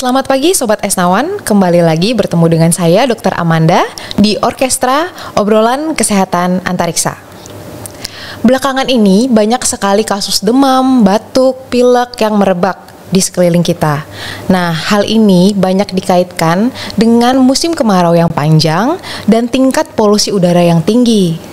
Selamat pagi Sobat Esnawan, kembali lagi bertemu dengan saya Dr. Amanda di Orkestra Obrolan Kesehatan Antariksa. Belakangan ini banyak sekali kasus demam, batuk, pilek yang merebak di sekeliling kita. Nah, hal ini banyak dikaitkan dengan musim kemarau yang panjang dan tingkat polusi udara yang tinggi.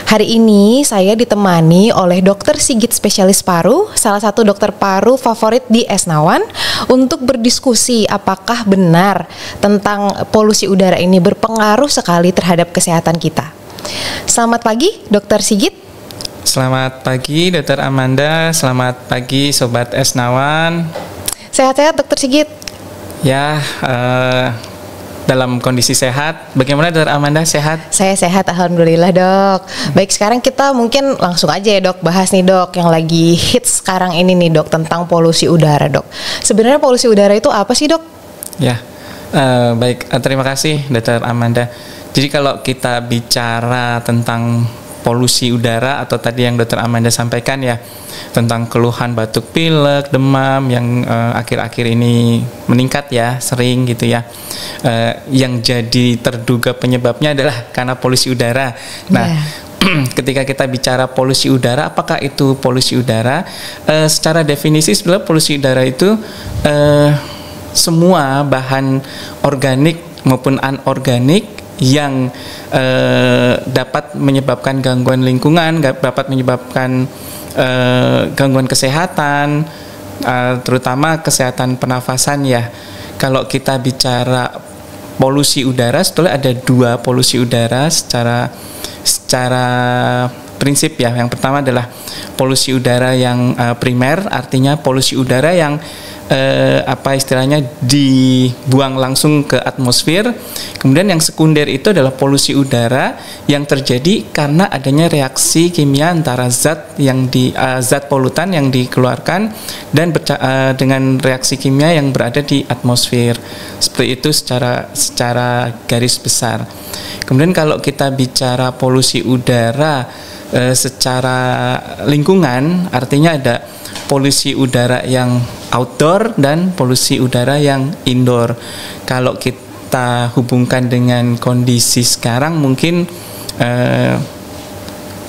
Hari ini saya ditemani oleh Dr. Sigit spesialis paru, salah satu dokter paru favorit di Esnawan, untuk berdiskusi apakah benar tentang polusi udara ini berpengaruh sekali terhadap kesehatan kita. Selamat pagi, Dr. Sigit. Selamat pagi, Dr. Amanda. Selamat pagi, Sobat Esnawan. Sehat-sehat, Dr. Sigit? Ya, dalam kondisi sehat. Bagaimana Dr. Amanda, sehat? Saya sehat, alhamdulillah dok. Baik, sekarang kita mungkin langsung aja ya dok, bahas nih dok yang lagi hits sekarang ini nih dok, tentang polusi udara dok. Sebenarnya polusi udara itu apa sih dok? Ya, baik, terima kasih Dr. Amanda. Jadi kalau kita bicara tentang polusi udara atau tadi yang Dr. Amanda sampaikan ya, tentang keluhan batuk pilek, demam yang akhir-akhir ini meningkat ya, sering gitu ya. Yang jadi terduga penyebabnya adalah karena polusi udara. Nah, ketika kita bicara polusi udara, apakah itu polusi udara? Secara definisi sebenarnya polusi udara itu semua bahan organik maupun anorganik yang dapat menyebabkan gangguan lingkungan, dapat menyebabkan gangguan kesehatan, terutama kesehatan pernafasan ya. Kalau kita bicara polusi udara, sebetulnya ada dua polusi udara secara prinsip ya. Yang pertama adalah polusi udara yang primer, artinya polusi udara yang istilahnya dibuang langsung ke atmosfer. Kemudian yang sekunder itu adalah polusi udara yang terjadi karena adanya reaksi kimia antara zat polutan yang dikeluarkan dan dengan reaksi kimia yang berada di atmosfer. Seperti itu secara garis besar. Kemudian kalau kita bicara polusi udara secara lingkungan, artinya ada polusi udara yang outdoor dan polusi udara yang indoor. Kalau kita hubungkan dengan kondisi sekarang, mungkin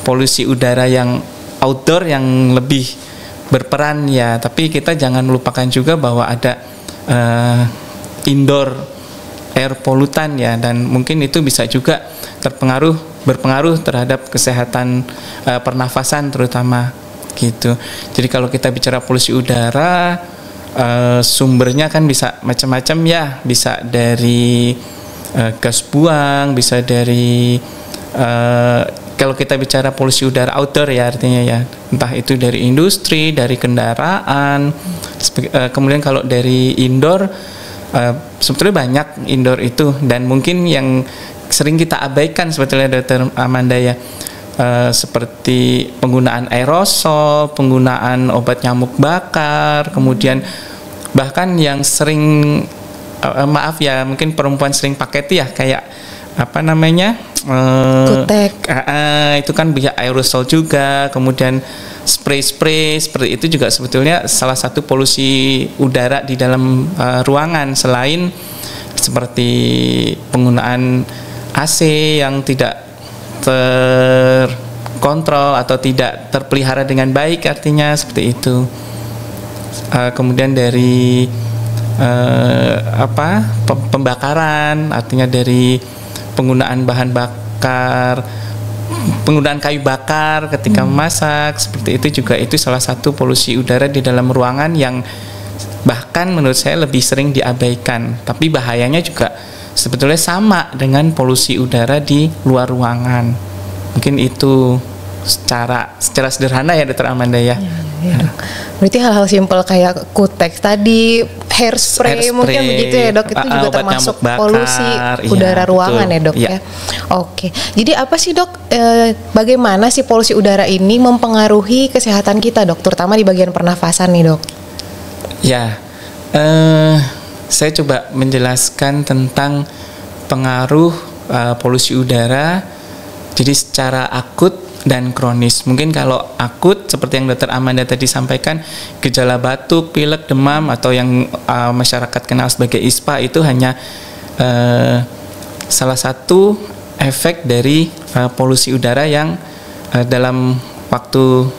polusi udara yang outdoor yang lebih berperan ya. Tapi kita jangan melupakan juga bahwa ada indoor air polutan ya, dan mungkin itu bisa juga berpengaruh terhadap kesehatan pernafasan terutama. Gitu. Jadi kalau kita bicara polusi udara, sumbernya kan bisa macam-macam ya, bisa dari gas buang, bisa dari kalau kita bicara polusi udara outdoor ya, artinya ya, entah itu dari industri, dari kendaraan. Kemudian kalau dari indoor, sebetulnya banyak indoor itu, dan mungkin yang sering kita abaikan sebetulnya Dr. Amanda ya. Seperti penggunaan aerosol, penggunaan obat nyamuk bakar, kemudian bahkan yang sering maaf ya, mungkin perempuan sering pakai itu ya, kayak apa namanya, kutek, itu kan bisa aerosol juga, kemudian spray seperti itu juga sebetulnya salah satu polusi udara di dalam ruangan, selain seperti penggunaan AC yang tidak terkontrol atau tidak terpelihara dengan baik, artinya seperti itu. Kemudian dari pembakaran, artinya dari penggunaan bahan bakar, penggunaan kayu bakar ketika memasak, seperti itu juga, itu salah satu polusi udara di dalam ruangan yang bahkan menurut saya lebih sering diabaikan, tapi bahayanya juga sebetulnya sama dengan polusi udara di luar ruangan. Mungkin itu secara sederhana ya Dr. Amanda ya. Ya. Berarti hal-hal simpel kayak kutek tadi, hairspray mungkin begitu ya dok, itu juga termasuk polusi udara ruangan ya dok ya. Oke, jadi apa sih dok, bagaimana sih polusi udara ini mempengaruhi kesehatan kita dok, terutama di bagian pernafasan nih dok? Ya, saya coba menjelaskan tentang pengaruh polusi udara. Jadi secara akut dan kronis. Mungkin kalau akut seperti yang Dokter Amanda tadi sampaikan, gejala batuk, pilek, demam atau yang masyarakat kenal sebagai ISPA itu hanya salah satu efek dari polusi udara yang dalam waktu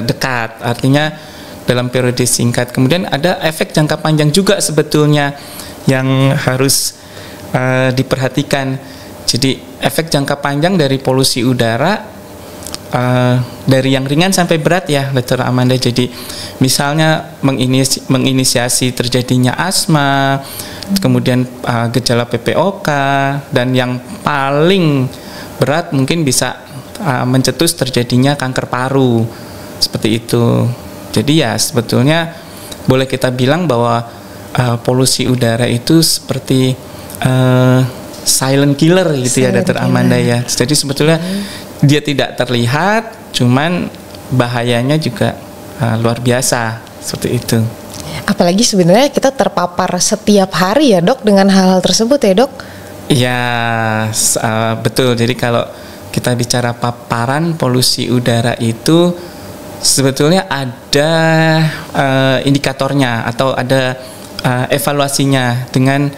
dekat, artinya dalam periode singkat. Kemudian ada efek jangka panjang juga sebetulnya yang harus diperhatikan. Jadi efek jangka panjang dari polusi udara dari yang ringan sampai berat ya, Dr. Amanda. Jadi misalnya menginisiasi terjadinya asma, kemudian gejala PPOK, dan yang paling berat mungkin bisa mencetus terjadinya kanker paru, seperti itu. Jadi ya sebetulnya boleh kita bilang bahwa polusi udara itu seperti silent killer gitu ya, Dr. Amanda ya. Jadi sebetulnya dia tidak terlihat, cuman bahayanya juga luar biasa, seperti itu. Apalagi sebenarnya kita terpapar setiap hari ya Dok dengan hal-hal tersebut ya Dok? Ya betul. Jadi kalau kita bicara paparan polusi udara itu sebetulnya ada indikatornya atau ada evaluasinya dengan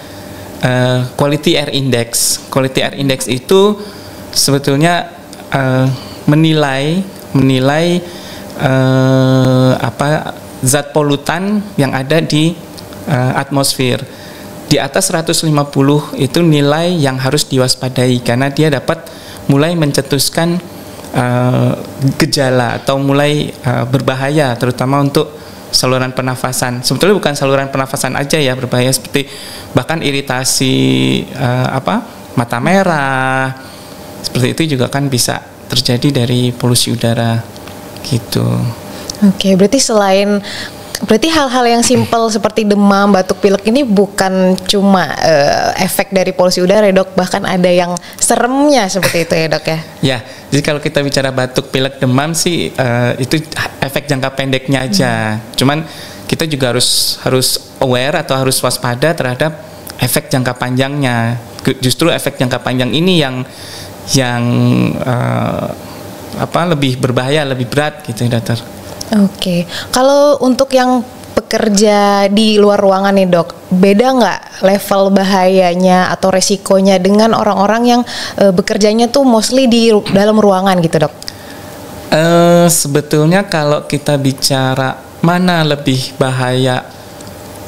Quality Air Index. Quality Air Index itu sebetulnya menilai zat polutan yang ada di atmosfer. Di atas 150 itu nilai yang harus diwaspadai karena dia dapat mulai mencetuskan gejala atau mulai berbahaya, terutama untuk saluran pernafasan. Sebetulnya bukan saluran pernafasan aja ya berbahaya, seperti bahkan iritasi mata merah, seperti itu juga kan bisa terjadi dari polusi udara gitu. Oke, berarti hal-hal yang simpel seperti demam, batuk, pilek ini bukan cuma efek dari polusi udara ya Dok, bahkan ada yang seremnya seperti itu ya Dok ya? Ya, jadi kalau kita bicara batuk, pilek, demam sih itu efek jangka pendeknya aja. Cuman kita juga harus aware atau harus waspada terhadap efek jangka panjangnya. Justru efek jangka panjang ini yang lebih berbahaya, lebih berat gitu Dokter. Oke, kalau untuk yang pekerja di luar ruangan nih Dok, beda nggak level bahayanya atau resikonya dengan orang-orang yang bekerjanya tuh mostly di dalam ruangan gitu Dok? Sebetulnya kalau kita bicara mana lebih bahaya,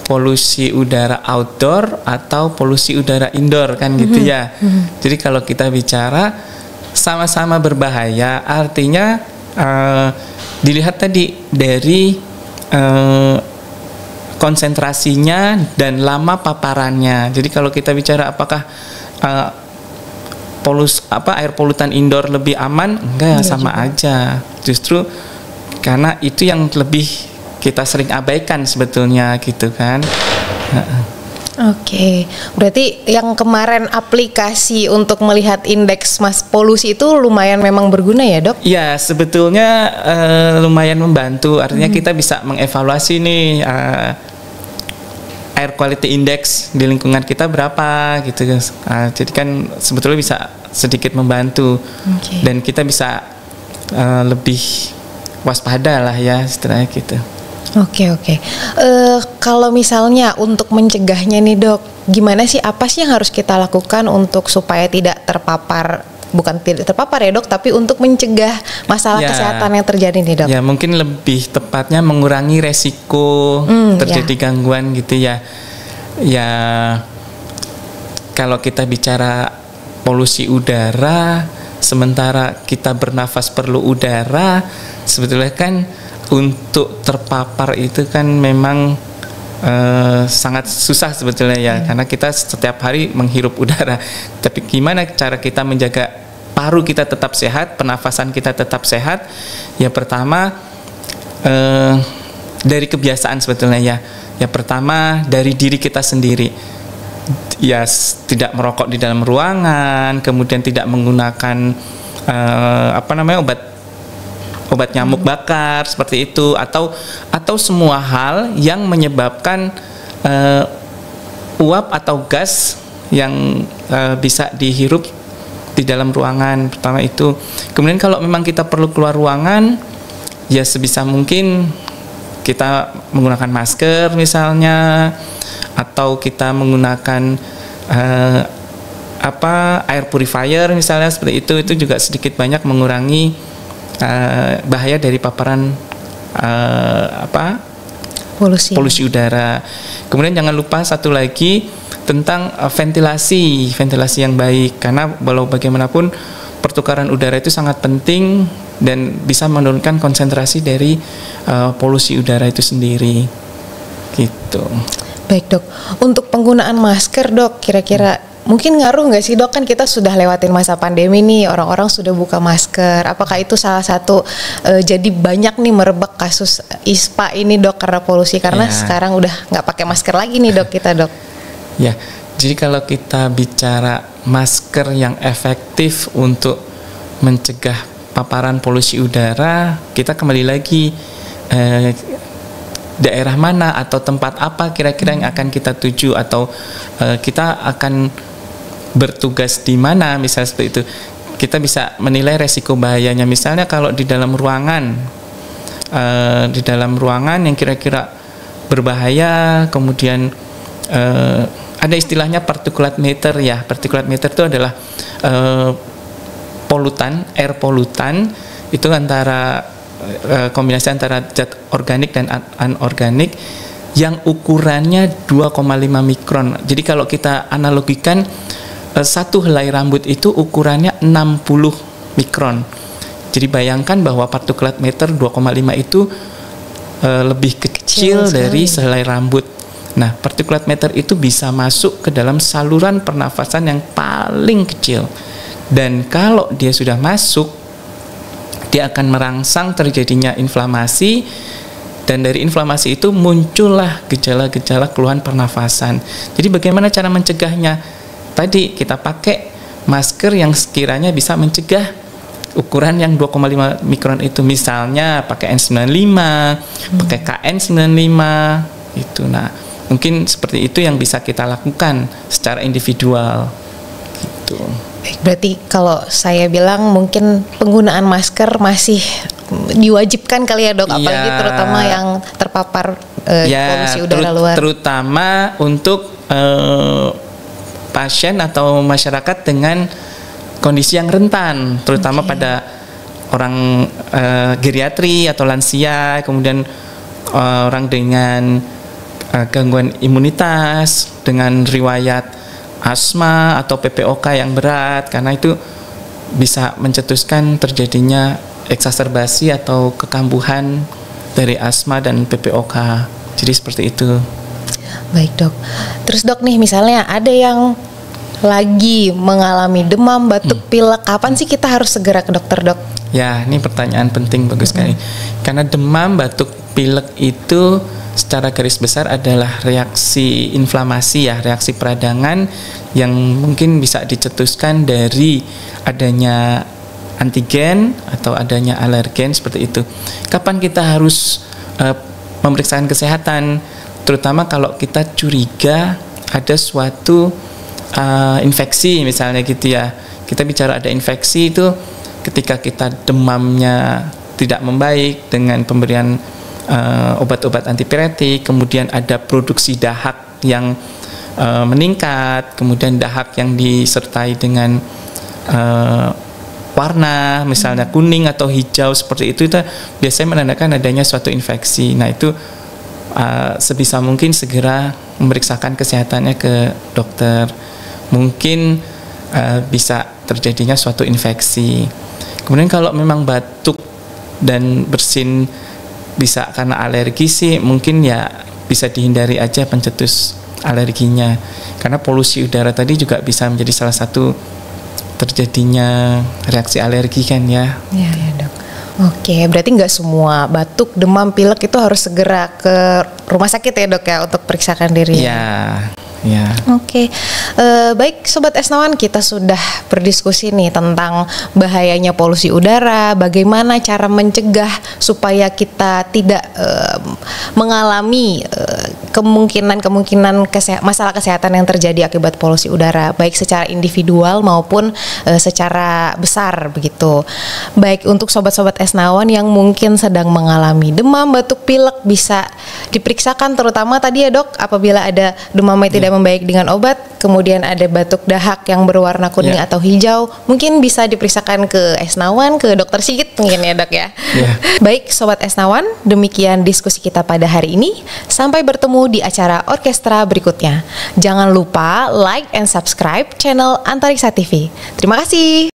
polusi udara outdoor atau polusi udara indoor kan gitu ya. Jadi kalau kita bicara sama-sama berbahaya, artinya dilihat tadi dari konsentrasinya dan lama paparannya. Jadi kalau kita bicara apakah air polutan indoor lebih aman, enggak, sama aja. Justru karena itu yang lebih kita sering abaikan sebetulnya gitu kan. Oke, berarti yang kemarin aplikasi untuk melihat indeks polusi itu lumayan memang berguna ya Dok? Ya, sebetulnya lumayan membantu. Artinya kita bisa mengevaluasi nih air quality index di lingkungan kita berapa gitu. Jadi kan sebetulnya bisa sedikit membantu. Dan kita bisa lebih waspada lah ya istilahnya gitu. Oke. Kalau misalnya untuk mencegahnya nih Dok, gimana sih, apa sih yang harus kita lakukan untuk supaya tidak terpapar, bukan tidak terpapar ya Dok, tapi untuk mencegah masalah kesehatan yang terjadi nih Dok? Ya mungkin lebih tepatnya mengurangi resiko terjadi gangguan gitu ya. Ya kalau kita bicara polusi udara, sementara kita bernafas perlu udara, sebetulnya kan untuk terpapar itu kan memang sangat susah sebetulnya ya, karena kita setiap hari menghirup udara. Tapi gimana cara kita menjaga paru kita tetap sehat, pernafasan kita tetap sehat? Ya pertama dari kebiasaan sebetulnya ya. Ya pertama dari diri kita sendiri. Ya tidak merokok di dalam ruangan, kemudian tidak menggunakan obat nyamuk bakar seperti itu, atau semua hal yang menyebabkan uap atau gas yang bisa dihirup di dalam ruangan, pertama itu. Kemudian kalau memang kita perlu keluar ruangan, ya sebisa mungkin kita menggunakan masker misalnya, atau kita menggunakan air purifier misalnya, seperti itu juga sedikit banyak mengurangi bahaya dari paparan polusi udara. Kemudian jangan lupa satu lagi tentang ventilasi yang baik, karena walau bagaimanapun pertukaran udara itu sangat penting dan bisa menurunkan konsentrasi dari polusi udara itu sendiri gitu. Baik dok, untuk penggunaan masker dok, kira-kira mungkin ngaruh nggak sih dok, kan kita sudah lewatin masa pandemi nih, orang-orang sudah buka masker, apakah itu salah satu jadi banyak nih merebak kasus ISPA ini dok karena polusi, karena sekarang udah nggak pakai masker lagi nih dok kita dok. Ya, jadi kalau kita bicara masker yang efektif untuk mencegah paparan polusi udara, kita kembali lagi daerah mana atau tempat apa kira-kira yang akan kita tuju, atau kita akan bertugas di mana, misalnya seperti itu. Kita bisa menilai resiko bahayanya. Misalnya kalau di dalam ruangan yang kira-kira berbahaya, kemudian ada istilahnya particulate matter ya. Particulate matter itu adalah air polutan itu antara kombinasi antara zat organik dan anorganik yang ukurannya 2,5 mikron. Jadi kalau kita analogikan, satu helai rambut itu ukurannya 60 mikron. Jadi bayangkan bahwa particulate matter 2,5 itu lebih kecil dari sehelai rambut. Nah, particulate matter itu bisa masuk ke dalam saluran pernafasan yang paling kecil. Dan kalau dia sudah masuk, dia akan merangsang terjadinya inflamasi, dan dari inflamasi itu muncullah gejala-gejala keluhan pernafasan. Jadi bagaimana cara mencegahnya? Tadi kita pakai masker yang sekiranya bisa mencegah ukuran yang 2,5 mikron itu, misalnya pakai N95, pakai KN95 itu. Nah, mungkin seperti itu yang bisa kita lakukan secara individual gitu. Baik, berarti kalau saya bilang mungkin penggunaan masker masih diwajibkan kali ya dok, apalagi terutama yang terpapar polusi udara luar. Terutama untuk pasien atau masyarakat dengan kondisi yang rentan, terutama pada orang geriatri atau lansia, kemudian orang dengan gangguan imunitas, dengan riwayat asma atau PPOK yang berat, karena itu bisa mencetuskan terjadinya eksaserbasi atau kekambuhan dari asma dan PPOK. Jadi seperti itu. Baik dok. Terus dok nih, misalnya ada yang lagi mengalami demam, batuk, pilek, kapan sih kita harus segera ke dokter dok? Ya, ini pertanyaan penting, bagus sekali. Karena demam, batuk, pilek itu secara garis besar adalah reaksi inflamasi ya, reaksi peradangan yang mungkin bisa dicetuskan dari adanya antigen atau adanya alergen, seperti itu. Kapan kita harus memeriksakan kesehatan? Terutama kalau kita curiga ada suatu infeksi misalnya gitu ya. Kita bicara ada infeksi itu ketika kita demamnya tidak membaik dengan pemberian obat-obat antipiretik, kemudian ada produksi dahak yang meningkat, kemudian dahak yang disertai dengan warna misalnya kuning atau hijau seperti itu biasanya menandakan adanya suatu infeksi. Nah, itu sebisa mungkin segera memeriksakan kesehatannya ke dokter. Mungkin bisa terjadinya suatu infeksi. Kemudian kalau memang batuk dan bersin bisa karena alergi sih, mungkin ya bisa dihindari aja pencetus alerginya, karena polusi udara tadi juga bisa menjadi salah satu terjadinya reaksi alergi kan ya. Iya ya dok. Oke, berarti nggak semua batuk, demam, pilek itu harus segera ke rumah sakit ya dok ya untuk periksakan diri. Iya. Ya. Oke, Baik Sobat Esnawan, kita sudah berdiskusi nih tentang bahayanya polusi udara, bagaimana cara mencegah supaya kita tidak mengalami kemungkinan masalah kesehatan yang terjadi akibat polusi udara, baik secara individual maupun secara besar begitu. Baik untuk sobat-sobat Esnawan yang mungkin sedang mengalami demam, batuk, pilek, bisa diperiksakan terutama tadi ya dok, apabila ada demam yang tidak membaik dengan obat, kemudian ada batuk dahak yang berwarna kuning atau hijau, mungkin bisa diperiksakan ke Esnawan, ke dokter Sigit mungkin ya dok ya. Baik Sobat Esnawan, demikian diskusi kita pada hari ini. Sampai bertemu di acara orkestra berikutnya. Jangan lupa like and subscribe channel Antariksa TV. Terima kasih.